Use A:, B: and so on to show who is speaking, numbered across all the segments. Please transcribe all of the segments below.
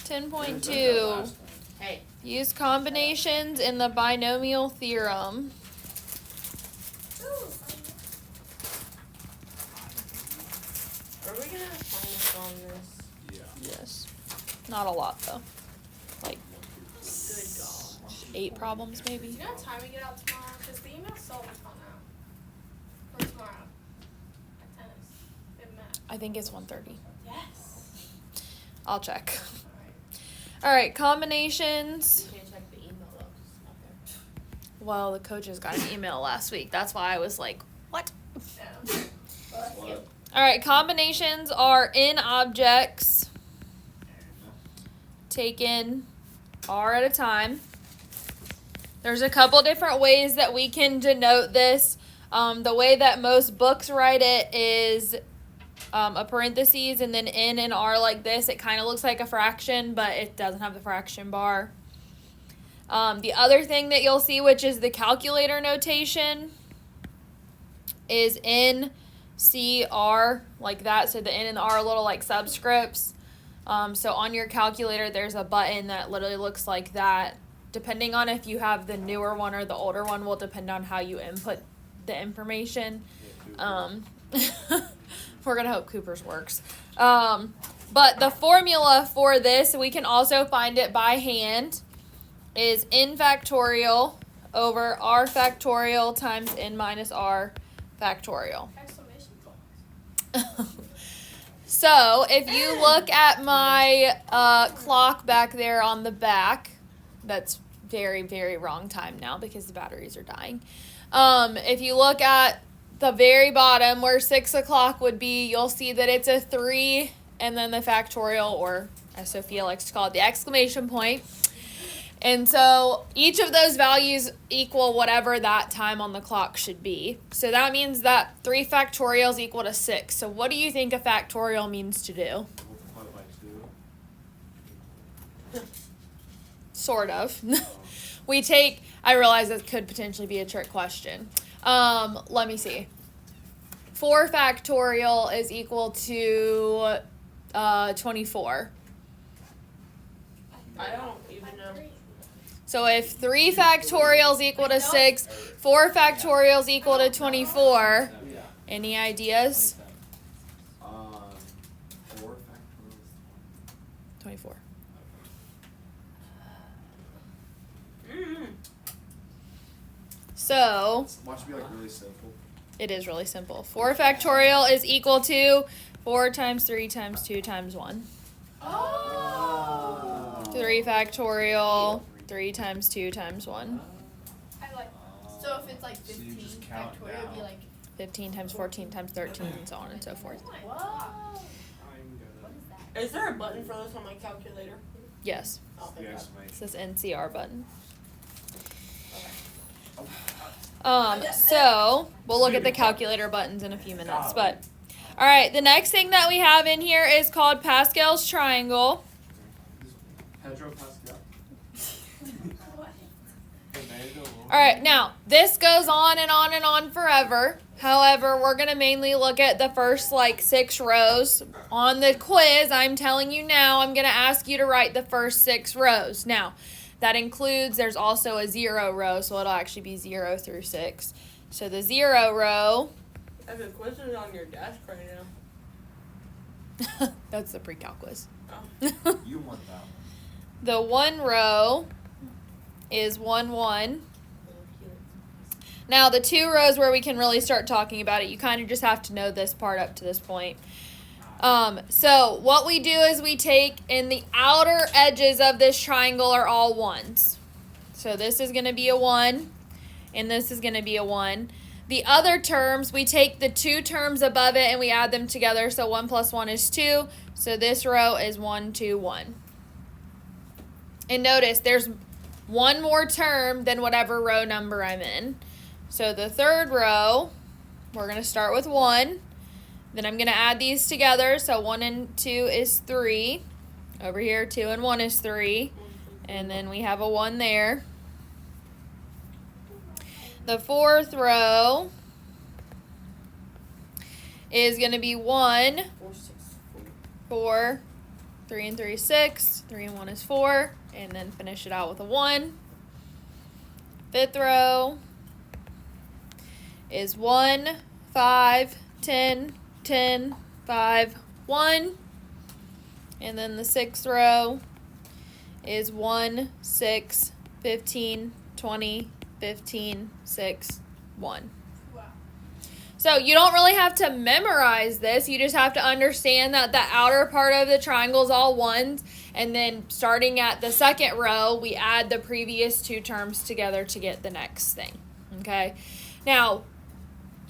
A: 10.2.
B: Hey.
A: Use combinations in the binomial theorem.
B: Are we gonna have fun on this?
C: Yeah.
A: Yes. Not a lot though. Like
B: Good God.
A: 8 problems maybe.
D: Do you know what time we get out tomorrow? Because the email's still haven't gone out. For tomorrow. At tennis. We have met.
A: I think it's 1:30.
D: Yes.
A: I'll check. All right, combinations.
B: You can't check the email though, 'cause it's not there.
A: Well, the coaches got an email last week. That's why I was like, what?
D: Yeah.
C: What?
A: All right, combinations are in objects taken R at a time. There's a couple different ways that we can denote this. The way that most books write it is a parentheses and then N and R like this. It kind of looks like a fraction, but it doesn't have the fraction bar. The other thing that you'll see, which is the calculator notation, is N, C, R, like that. So the N and the R are little like subscripts. So on your calculator, there's a button that literally looks like that. Depending on if you have the newer one or the older one will depend on how you input the information. We're going to hope Cooper's works. But the formula for this, we can also find it by hand, is N factorial over R factorial times N minus R factorial.
D: Exclamation point.
A: So if you look at my clock back there on the back, that's very, very wrong time now because the batteries are dying. If you look at the very bottom where 6 o'clock would be, you'll see that it's a 3 and then the factorial, or as Sophia likes to call it, the exclamation point. And so each of those values equal whatever that time on the clock should be. So that means that 3 factorial is equal to 6. So what do you think a factorial means to do?
C: Multiply by 2.
A: Sort of. We take, I realize that could potentially be a trick question. Let me see. 4 factorial is equal to 24.
B: I don't even know.
A: So if 3 factorial is equal to 6, 4 factorial is equal to 24.
C: Yeah.
A: Any ideas?
C: 4 factorial.
A: 24. So
C: Watch it be like really simple.
A: it is really simple. 4 factorial is equal to 4 times 3 times 2 times 1.
D: Oh.
A: 3 factorial, 3 times 2 times 1.
D: I like. So if it's like
C: So you
D: 15
C: just count
D: factorial, it'd be
C: down.
D: like.
A: 15 times 14 times 13 and so on and so forth.
D: Whoa. What is that?
B: Is there a button for this on my calculator?
A: Yes.
B: Oh, thank God.
A: It's this NCR button.
B: Okay.
A: So we'll look at the calculator buttons in a few minutes, but all right, the next thing that we have in here is called Pascal's triangle.
C: Pedro Pascal.
A: All right, now this goes on and on and on forever. However, we're going to mainly look at the first like 6 rows. On the quiz, I'm telling you now, I'm going to ask you to write the first 6 rows. Now, that includes, there's also a 0 row, so it'll actually be 0 through 6. So the 0 row,
B: If the quiz is on your desk right now.
A: that's the pre-calc quiz.
B: Oh.
C: You want that one.
A: The 1 row is 1, 1. Now, the 2 rows where we can really start talking about it, you kind of just have to know this part up to this point. So what we do is we take, in the outer edges of this triangle are all 1s. So this is going to be a 1, and this is going to be a 1. The other terms, we take the 2 terms above it and we add them together. So 1 plus 1 is 2. So this row is 1, 2, 1. And notice there's one more term than whatever row number I'm in. So the 3rd row, we're going to start with 1. Then I'm going to add these together. So 1 and 2 is 3. Over here, 2 and 1 is 3. And then we have a 1 there. The 4th row is going to be 1, 4, 3 and 3 is 6. 3 and 1 is 4. And then finish it out with a 1. Fifth row is 1, 5, 10, 10, 5, 1. And then the sixth row is 1, 6, 15, 20, 15, 6, 1.
D: Wow.
A: So you don't really have to memorize this. You just have to understand that the outer part of the triangle is all ones. And then starting at the second row, we add the previous two terms together to get the next thing. Okay? Now,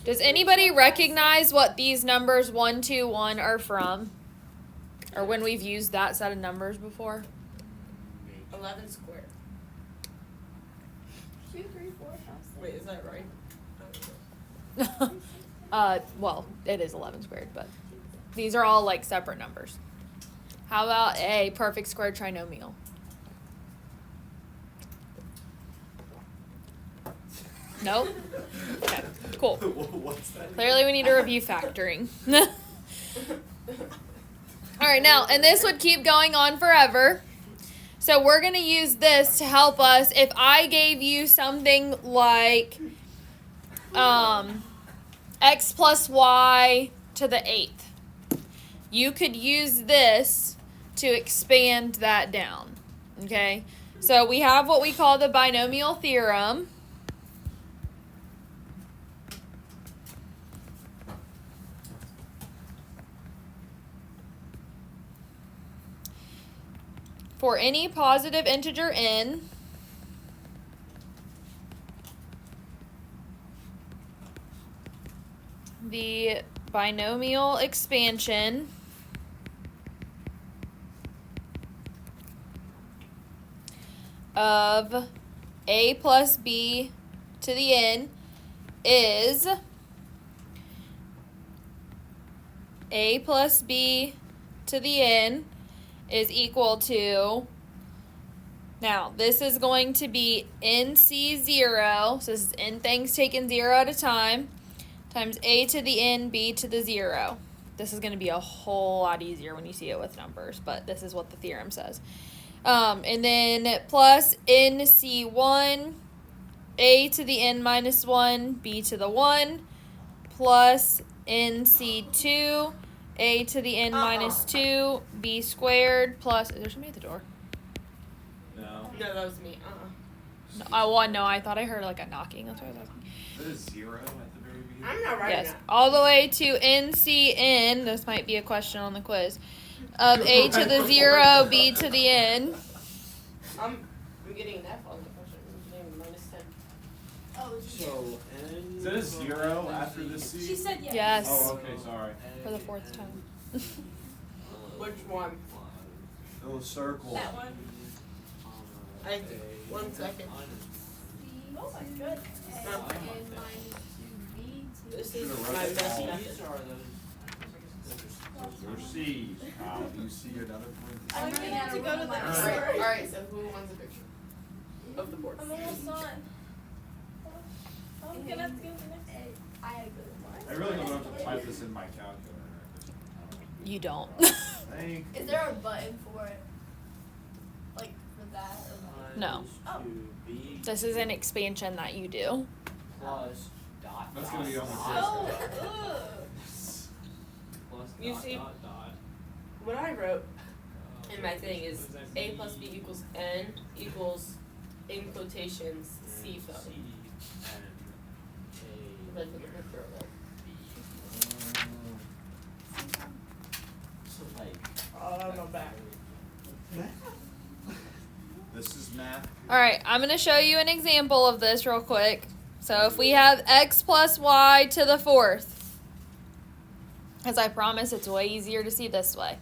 A: does anybody recognize what these numbers 1, 2, 1 are from? Or when we've used that set of numbers before?
B: 11 squared.
D: 2, 3, 4, 5, 6.
B: Wait, is that right?
A: Well, it is 11 squared, but these are all like separate numbers. How about a perfect square trinomial? Nope. Okay, cool.
C: What's that?
A: Clearly we need to review factoring. All right, now, and this would keep going on forever. So we're going to use this to help us. If I gave you something like x plus y to the 8th, you could use this to expand that down, okay? So we have what we call the binomial theorem. For any positive integer n, the binomial expansion of a plus b to the n is a plus b to the n is equal to, now this is going to be NC0, so this is n things taken 0 at a time, times a to the n, b to the 0. This is going to be a whole lot easier when you see it with numbers, but this is what the theorem says. And then plus NC1, a to the n minus 1, b to the 1, plus NC2, a to the n minus 2, b squared, plus, is there somebody at the door?
C: No.
B: No, that was me.
A: No, I thought I heard like a knocking. That's what I was asking.
C: Is it a 0 at the very beginning?
B: I'm not writing
A: Yes,
B: that.
A: all the way to NCN, this might be a question on the quiz, of a to the 0, b to the n.
B: I'm getting an F on the question. I'm getting a minus 10.
D: Oh,
C: So, is it a 0 after the C?
D: she said yes.
A: Yes.
C: Oh, okay, sorry.
A: For the 4th time.
B: Which one?
C: The little circle.
D: That one.
B: I think. 1 second.
D: Oh my goodness.
B: No. This is
C: Should've
B: my
C: wrote it
B: best
C: down.
B: method.
C: Those are C's. Do you see another point?
D: I'm gonna have to go to the
B: Alright, alright, so who wants a picture of the board?
D: I'm almost done. I'm gonna have to go to the next.
C: I really don't have to type this in my calculator.
A: You don't.
C: Thank
E: Is there a button for it? Like for that? Or
A: No.
E: Oh.
A: This is an expansion that you do.
F: Plus dot.
C: That's gonna be on the
E: Oh,
C: quiz.
E: ugh.
F: Plus
B: You
F: dot,
B: see-
F: dot, dot.
B: What I wrote in my thing is a plus b equals n equals, in quotations, c though.
F: C
B: If I took a picture of it.
F: So like.
B: Oh, I'm not back.
C: This is math.
A: All right, I'm going to show you an example of this real quick. So if we have x plus y to the 4th, as I promise, it's way easier to see this way.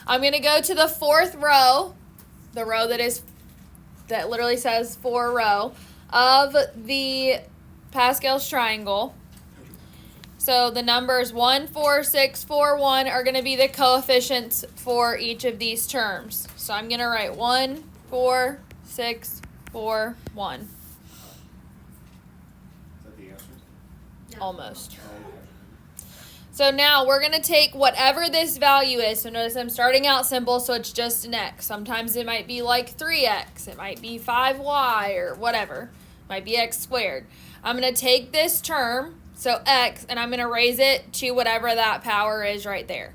A: I'm going to go to the 4th row, the row that literally says 4 row, of the Pascal's triangle. So the numbers 1, 4, 6, 4, 1 are going to be the coefficients for each of these terms. So I'm going to write 1, 4, 6, 4, 1.
C: Is that the answer?
A: Almost.
C: Oh, okay.
A: So now we're going to take whatever this value is. So notice I'm starting out simple, so it's just an x. Sometimes it might be like 3x. It might be 5y or whatever. It might be x squared. I'm going to take this term, so x, and I'm going to raise it to whatever that power is right there.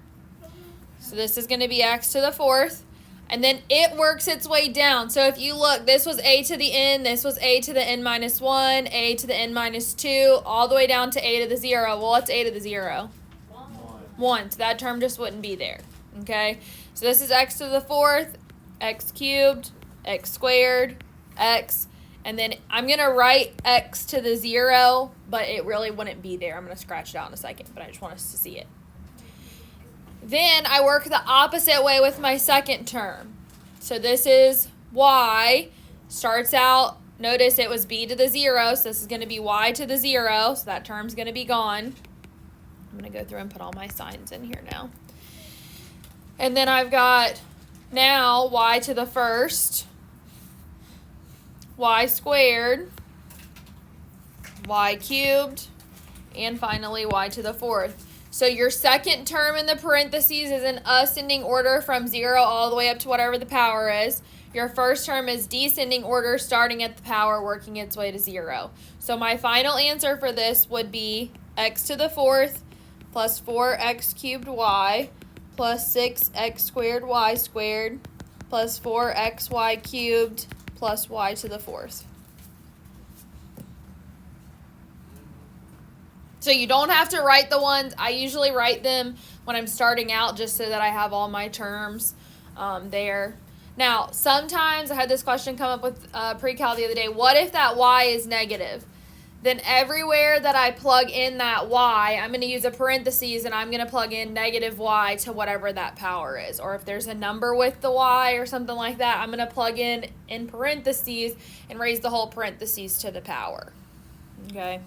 A: So this is going to be x to the fourth. And then it works its way down. So if you look, this was a to the n, this was a to the n minus 1, a to the n minus 2, all the way down to a to the 0. Well, what's a to the 0? 1. So that term just wouldn't be there. Okay? So this is x to the fourth, x cubed, x squared, x. And then I'm going to write x to the 0, but it really wouldn't be there. I'm going to scratch it out in a second, but I just want us to see it. Then I work the opposite way with my second term. So this is y. Starts out, notice it was b to the 0, so this is going to be y to the 0, so that term's going to be gone. I'm going to go through and put all my signs in here now. And then I've got now y to the first, y squared, y cubed, and finally y to the fourth. So your second term in the parentheses is in ascending order from 0 all the way up to whatever the power is. Your first term is descending order, starting at the power, working its way to 0. So my final answer for this would be x to the fourth plus 4x cubed y plus 6x squared y squared plus 4xy cubed plus y to the fourth. So you don't have to write the ones. I usually write them when I'm starting out just so that I have all my terms there. Now, sometimes I had this question come up with pre-cal the other day. What if that y is negative? Then everywhere that I plug in that y, I'm going to use a parentheses and I'm going to plug in negative y to whatever that power is. Or if there's a number with the y or something like that, I'm going to plug in parentheses and raise the whole parentheses to the power. Okay?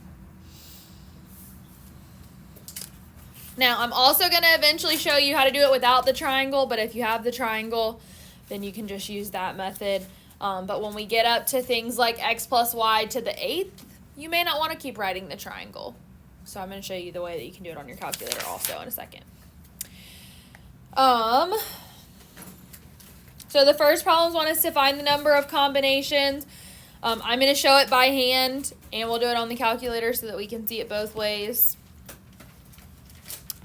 A: Now, I'm also going to eventually show you how to do it without the triangle, but if you have the triangle, then you can just use that method. But when we get up to things like x plus y to the 8th, you may not want to keep writing the triangle. So I'm going to show you the way that you can do it on your calculator also in a second. So the first problem want us to find the number of combinations. I'm going to show it by hand, and we'll do it on the calculator so that we can see it both ways.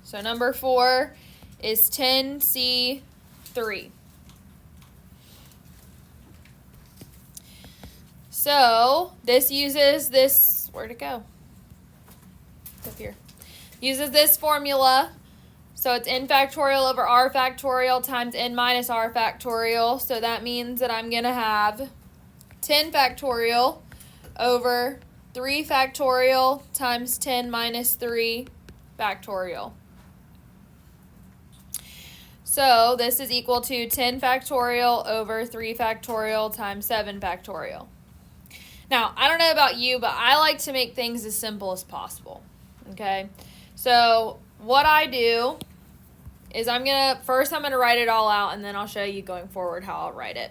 A: So number 4 is 10C3. So this uses this, where'd it go? It's up here. Uses this formula. So it's n factorial over r factorial times n minus r factorial. So that means that I'm going to have 10 factorial over 3 factorial times 10 minus 3 factorial. So this is equal to 10 factorial over 3 factorial times 7 factorial. Now, I don't know about you, but I like to make things as simple as possible. Okay? So what I do is I'm going to write it all out, and then I'll show you going forward how I'll write it.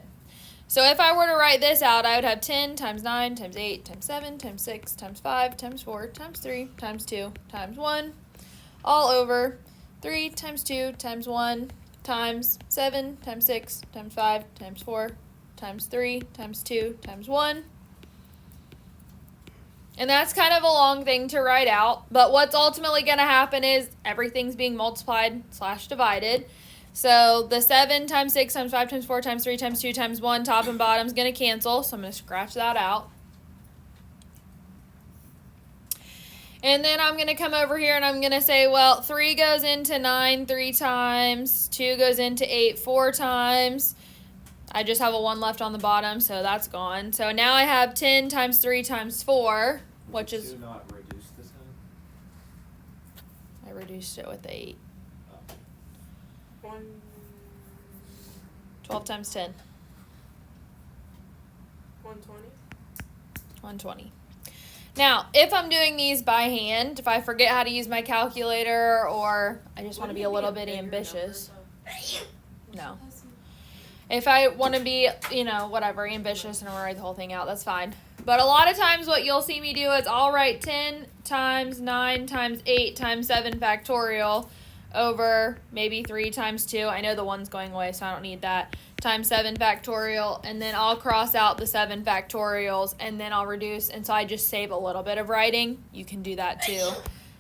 A: So if I were to write this out, I would have 10 times 9 times 8 times 7 times 6 times 5 times 4 times 3 times 2 times 1 all over 3 times 2 times 1 times 7 times 6 times 5 times 4 times 3 times 2 times 1. And that's kind of a long thing to write out, but what's ultimately going to happen is everything's being multiplied / divided. So the 7 times 6 times 5 times 4 times 3 times 2 times 1, top and bottom, is going to cancel, so I'm going to scratch that out. And then I'm going to come over here and I'm going to say, well, 3 goes into 9 3 times, 2 goes into 8 4 times. I just have a 1 left on the bottom, so that's gone. So now I have 10 times 3 times 4, which is...
C: Do not reduce this time?
A: I reduced it with 8. 12 times 10.
B: 120.
A: 120. Now, if I'm doing these by hand, if I forget how to use my calculator or I just want to be a little bit ambitious. No. If I want to be, whatever, ambitious and I'm going to write the whole thing out, that's fine. But a lot of times what you'll see me do is I'll write 10 times 9 times 8 times 7 factorial over maybe 3 times 2. I know the 1's going away, so I don't need that. Times 7 factorial, and then I'll cross out the 7 factorials, and then I'll reduce, and so I just save a little bit of writing. You can do that too.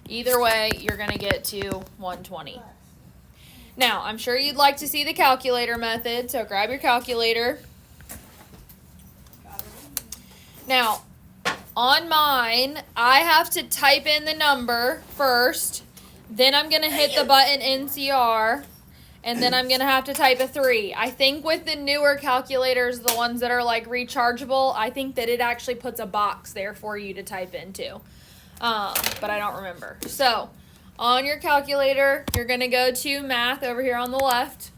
A: Either way, you're going to get to 120. Now, I'm sure you'd like to see the calculator method, so grab your calculator. Now, on mine, I have to type in the number first, then I'm going to hit the button NCR, and then I'm going to have to type a 3. I think with the newer calculators, the ones that are like rechargeable, I think that it actually puts a box there for you to type into, but I don't remember. So, on your calculator, you're going to go to math over here on the left.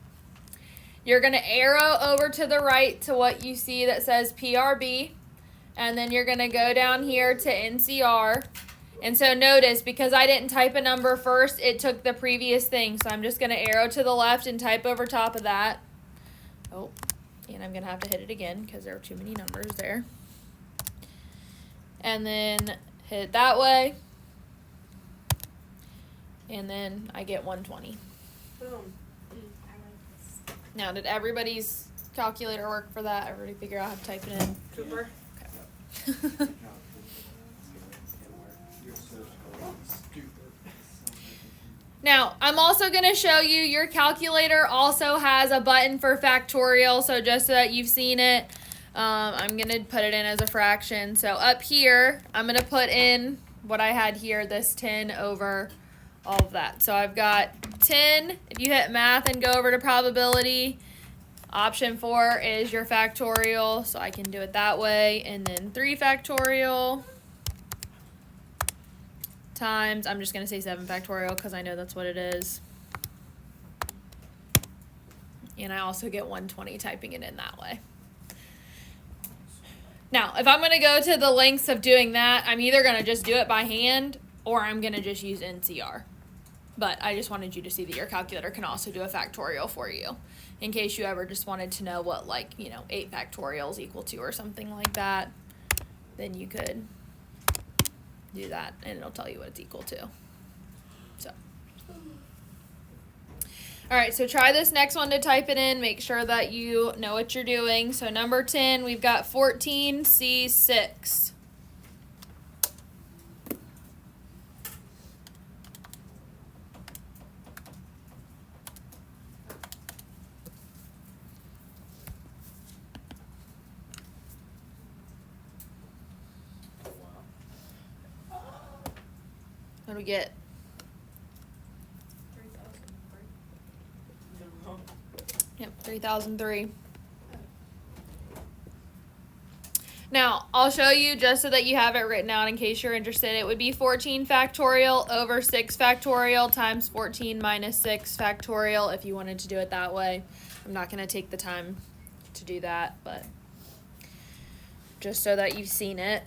A: You're going to arrow over to the right to what you see that says PRB. And then you're going to go down here to NCR. And so notice, because I didn't type a number first, it took the previous thing. So I'm just going to arrow to the left and type over top of that. Oh, and I'm going to have to hit it again because there are too many numbers there. And then hit it that way. And then I get 120.
B: Boom.
A: Now, did everybody's calculator work for that? Everybody figure out how to type it in?
B: Cooper.
A: Now, I'm also going to show you your calculator also has a button for factorial, so just so that you've seen it, I'm going to put it in as a fraction. So up here, I'm going to put in what I had here, this 10 over all of that. So I've got 10. If you hit math and go over to probability, option 4 is your factorial, so I can do it that way. And then 3 factorial times, I'm just going to say 7 factorial because I know that's what it is. And I also get 120 typing it in that way. Now, if I'm going to go to the lengths of doing that, I'm either going to just do it by hand or I'm going to just use NCR. But I just wanted you to see that your calculator can also do a factorial for you, in case you ever just wanted to know what, like, 8 factorials equal to or something like that. Then you could do that and it'll tell you what it's equal to. So, all right, so try this next one to type it in. Make sure that you know what you're doing. So number 10, we've got 14C6. What do we get?
D: 3,003.
A: Yep, 3003. Now, I'll show you just so that you have it written out in case you're interested. It would be 14 factorial over 6 factorial times 14 minus 6 factorial if you wanted to do it that way. I'm not going to take the time to do that, but just so that you've seen it.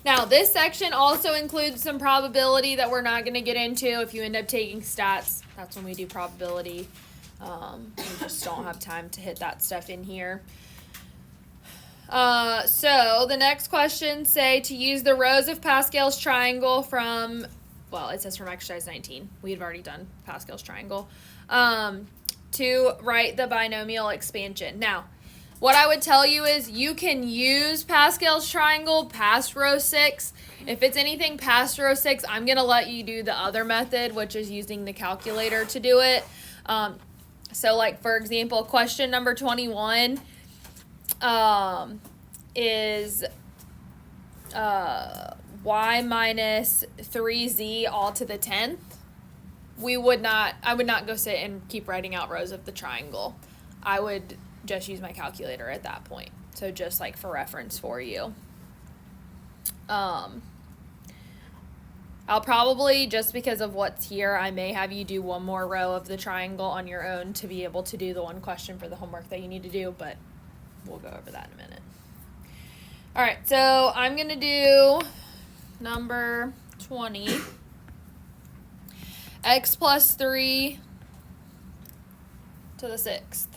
A: Now, this section also includes some probability that we're not going to get into. If you end up taking stats, that's when we do probability. We just don't have time to hit that stuff in here. So the next question say to use the rows of Pascal's triangle from, well, it says from exercise 19. We've already done Pascal's triangle. To write the binomial expansion. Now, what I would tell you is you can use Pascal's triangle past row 6. If it's anything past row 6, I'm going to let you do the other method, which is using the calculator to do it. So, like, for example, question number 21 is y minus 3z all to the 10th. I would not go sit and keep writing out rows of the triangle. I would just use my calculator at that point. So just like for reference for you. I'll probably, just because of what's here, I may have you do one more row of the triangle on your own to be able to do the one question for the homework that you need to do, but we'll go over that in a minute. All right, so I'm going to do number 20. X plus 3 to the 6th.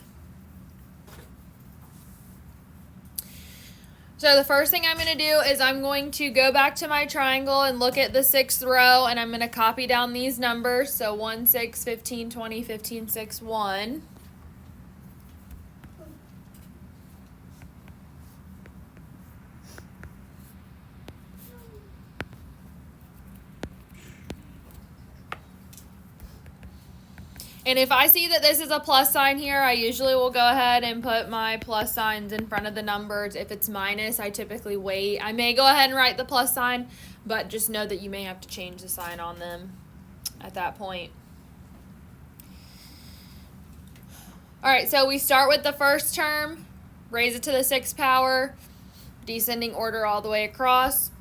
A: So the first thing I'm going to do is I'm going to go back to my triangle and look at the 6th row, and I'm going to copy down these numbers. So 1, 6, 15, 20, 15, 6, 1. And if I see that this is a plus sign here, I usually will go ahead and put my plus signs in front of the numbers. If it's minus, I typically wait. I may go ahead and write the plus sign, but just know that you may have to change the sign on them at that point. All right, so we start with the first term, raise it to the 6th power, descending order all the way across.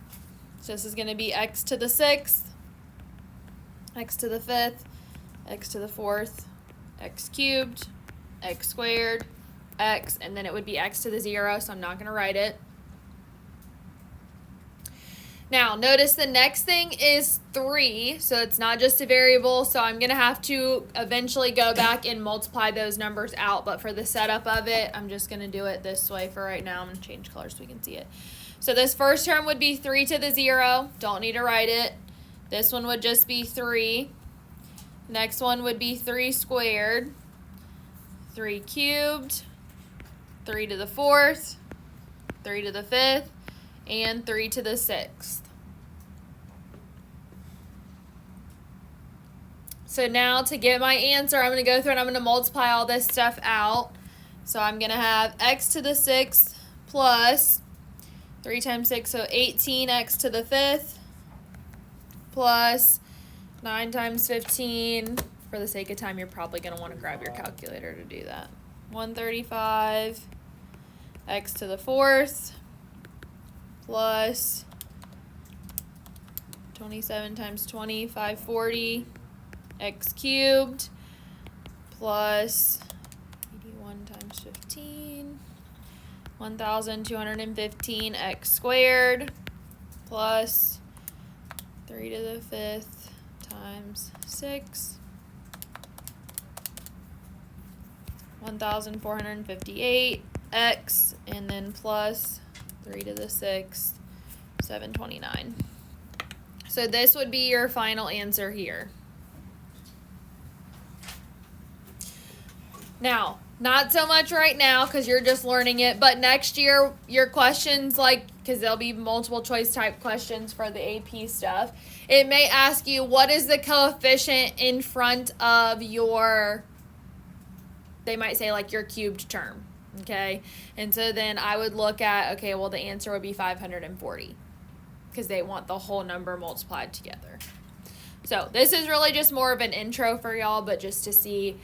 A: So this is going to be x to the 6th, x to the 5th, x to the 4th, x cubed, x squared, x, and then it would be x to the 0, so I'm not going to write it. Now, notice the next thing is 3, so it's not just a variable, so I'm going to have to eventually go back and multiply those numbers out, but for the setup of it, I'm just going to do it this way for right now. I'm going to change colors so we can see it. So this first term would be 3 to the 0, don't need to write it. This one would just be 3. Next one would be 3 squared, 3 cubed, 3 to the 4th, 3 to the 5th, and 3 to the 6th. So now to get my answer, I'm going to go through and I'm going to multiply all this stuff out. So I'm going to have x to the 6th plus 3 times 6, so 18x to the 5th plus 9 times 15. For the sake of time, you're probably going to want to grab your calculator to do that. 135 x to the 4th plus 27 times 20, 540 x cubed plus 81 times 15, 1,215 x squared plus 3 to the 5th times 6, 1,458 x, and then plus 3 to the 6th, 729. So this would be your final answer here. Now, not so much right now because you're just learning it, but next year your questions, like, because there'll be multiple choice type questions for the AP stuff, it may ask you what is the coefficient in front of your, they might say like your cubed term, okay? And so then I would look at, okay, well the answer would be 540 because they want the whole number multiplied together. So this is really just more of an intro for y'all, but just to see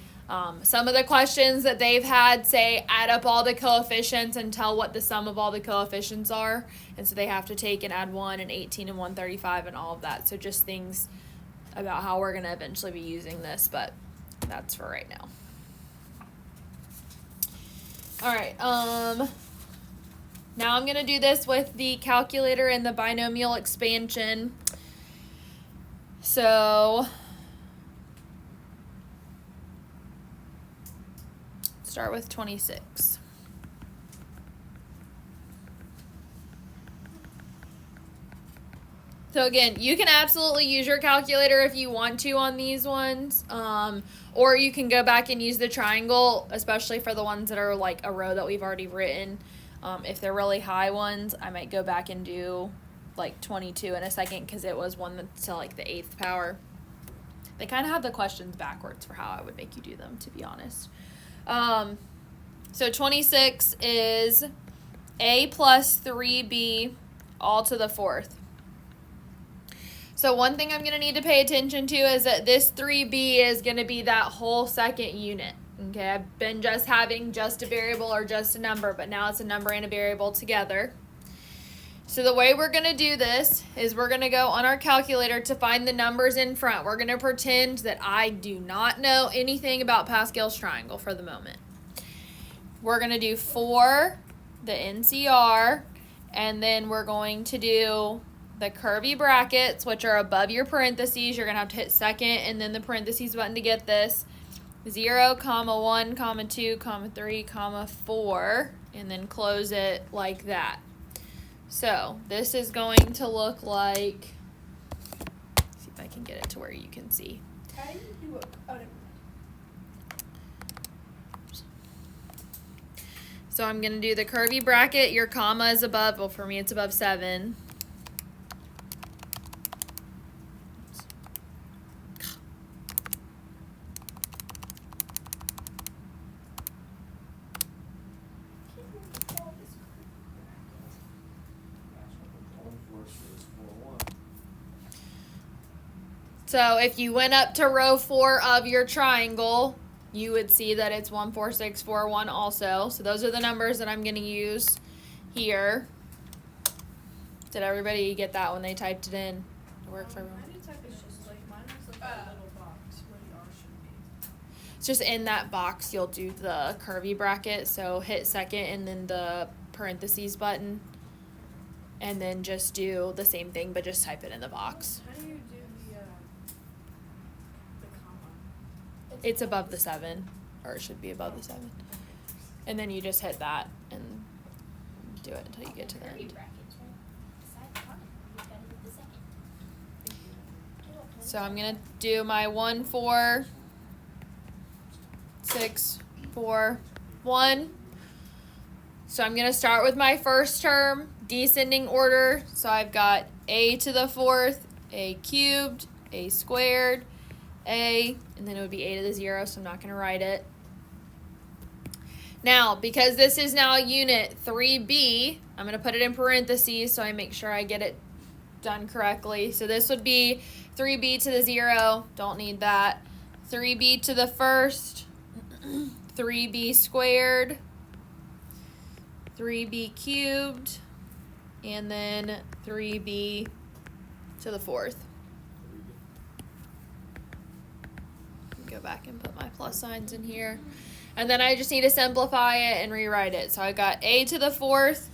A: some of the questions that they've had say add up all the coefficients and tell what the sum of all the coefficients are. And so they have to take and add 1 and 18 and 135 and all of that. So just things about how we're going to eventually be using this, but that's for right now. All right. Now I'm going to do this with the calculator and the binomial expansion. So start with 26. So again, you can absolutely use your calculator if you want to on these ones, or you can go back and use the triangle, especially for the ones that are like a row that we've already written. If they're really high ones, I might go back and do like 22 in a second because it was one that's to like the 8th power. They kind of have the questions backwards for how I would make you do them, to be honest. So 26 is a plus 3b all to the 4th. So one thing I'm going to need to pay attention to is that this 3b is going to be that whole second unit. Okay, I've been just having just a variable or just a number, but now it's a number and a variable together. So the way we're going to do this is we're going to go on our calculator to find the numbers in front. We're going to pretend that I do not know anything about Pascal's triangle for the moment. We're going to do 4, the NCR, and then we're going to do the curvy brackets, which are above your parentheses. You're going to have to hit second and then the parentheses button to get this. 0, 1, 2, 3, 4, and then close it like that. So this is going to look like, see if I can get it to where you can see.
E: How do you do it? Oh, never mind.
A: So I'm going to do the curvy bracket. Your comma is above, well, for me it's above 7. So if you went up to row 4 of your triangle, you would see that it's 1, 4, 6, 4, 1 also. So those are the numbers that I'm going to use here. Did everybody get that when they typed it in? It worked for everyone.
E: I did type it's just like mine was like a little box where the R should be.
A: It's just in that box you'll do the curvy bracket. So hit second and then the parentheses button. And then just do the same thing but just type it in the box.
E: How do you do the comma?
A: It's above the 7, or it should be above the 7. And then you just hit that and do it until you get to the end. So I'm going to do my 1, 4, 6, 4, 1. So I'm going to start with my first term, descending order. So I've got a to the 4th, a cubed, a squared, a, and then it would be a to the 0, so I'm not going to write it. Now, because this is now unit 3b, I'm going to put it in parentheses so I make sure I get it done correctly. So this would be 3b to the 0, don't need that. 3b to the 1st, 3b squared, 3b cubed, and then 3b to the 4th. Go back and put my plus signs in here. And then I just need to simplify it and rewrite it. So I got a to the 4th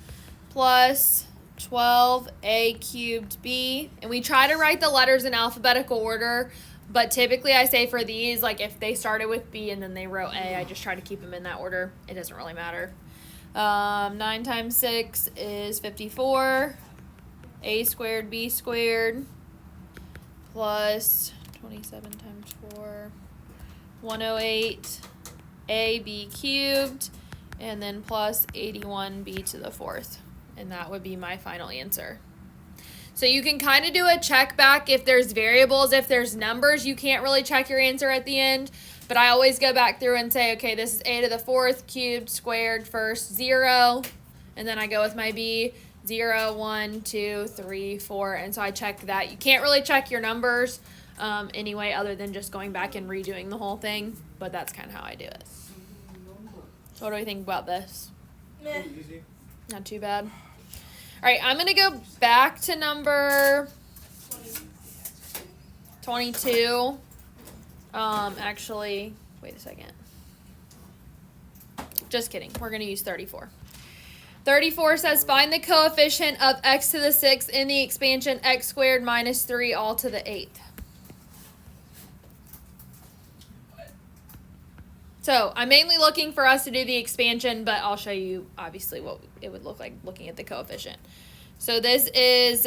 A: plus 12a cubed b. And we try to write the letters in alphabetical order, but typically I say for these, like if they started with b and then they wrote a, I just try to keep them in that order. It doesn't really matter. 9 times 6 is 54. A squared b squared plus 27 times 4. 108 ab cubed, and then plus 81b to the 4th, and that would be my final answer. So you can kind of do a check back if there's variables. If there's numbers, you can't really check your answer at the end, but I always go back through and say, okay, this is a to the 4th cubed squared first 0, and then I go with my b 0, 1, 2, 3, 4, and so I check that. You can't really check your numbers anyway, other than just going back and redoing the whole thing, but that's kind of how I do it. So what do we think about this?
E: Meh.
C: Easy.
A: Not too bad. All right, I'm going to go back to number 22. Actually, wait a second. Just kidding. We're going to use 34. 34 says find the coefficient of x to the 6th in the expansion x squared minus 3 all to the 8th. So I'm mainly looking for us to do the expansion, but I'll show you obviously what it would look like looking at the coefficient. So this is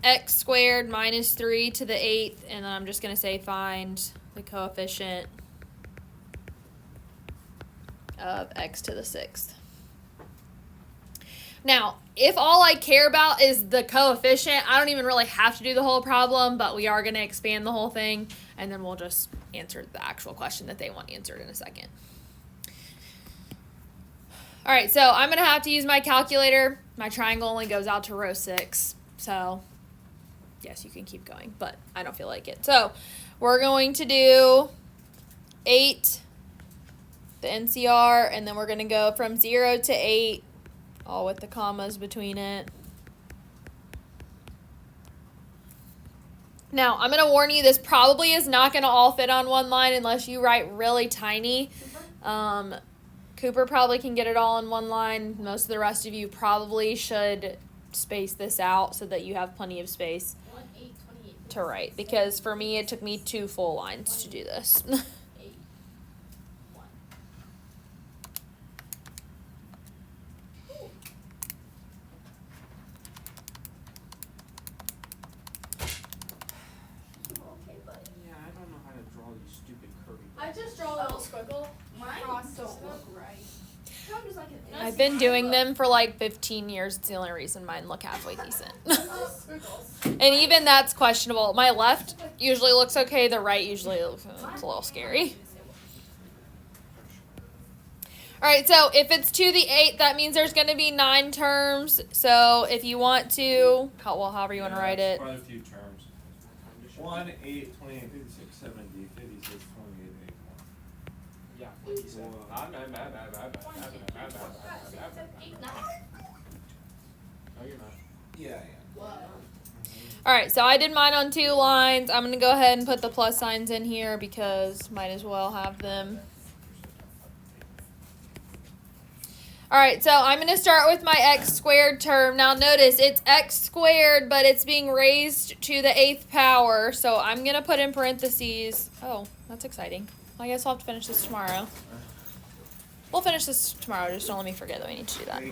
A: x squared minus 3 to the 8th, and then I'm just going to say find the coefficient of x to the 6th. Now, if all I care about is the coefficient, I don't even really have to do the whole problem, but we are going to expand the whole thing, and then we'll just answer the actual question that they want answered in a second. All right, so I'm going to have to use my calculator. My triangle only goes out to row 6, so yes, you can keep going, but I don't feel like it. So we're going to do 8, the NCR, and then we're going to go from 0 to 8, all with the commas between it. Now, I'm going to warn you, this probably is not going to all fit on one line unless you write really tiny. Cooper probably can get it all in one line. Most of the rest of you probably should space this out so that you have plenty of space to write. Because for me, it took me 2 full lines to do this.
D: just draw a little squiggle.
E: Mine
D: Cross
E: don't
D: system.
E: look right. I'm just like an
A: I've been doing them for like 15 years. It's the only reason mine look halfway decent.
D: Squiggles.
A: And even that's questionable. My left usually looks okay. The right usually looks a little scary. All right, so if it's to the 8th, that means there's going to be 9 terms. So if you want to, however you want to write it.
C: Quite a few terms. 1, 8, 28, 56, 70, 56, 28, 8.
F: Yeah, like you said. No, you're not.
C: Yeah,
E: Whoa.
A: All right, so I did mine on 2 lines. I'm going to go ahead and put the plus signs in here because might as well have them. All right, so I'm going to start with my x squared term. Now notice it's x squared, but it's being raised to the 8th power. So I'm going to put in parentheses. Oh, that's exciting. I guess I'll have to finish this tomorrow. We'll finish this tomorrow. Just don't let me forget that we need to do that.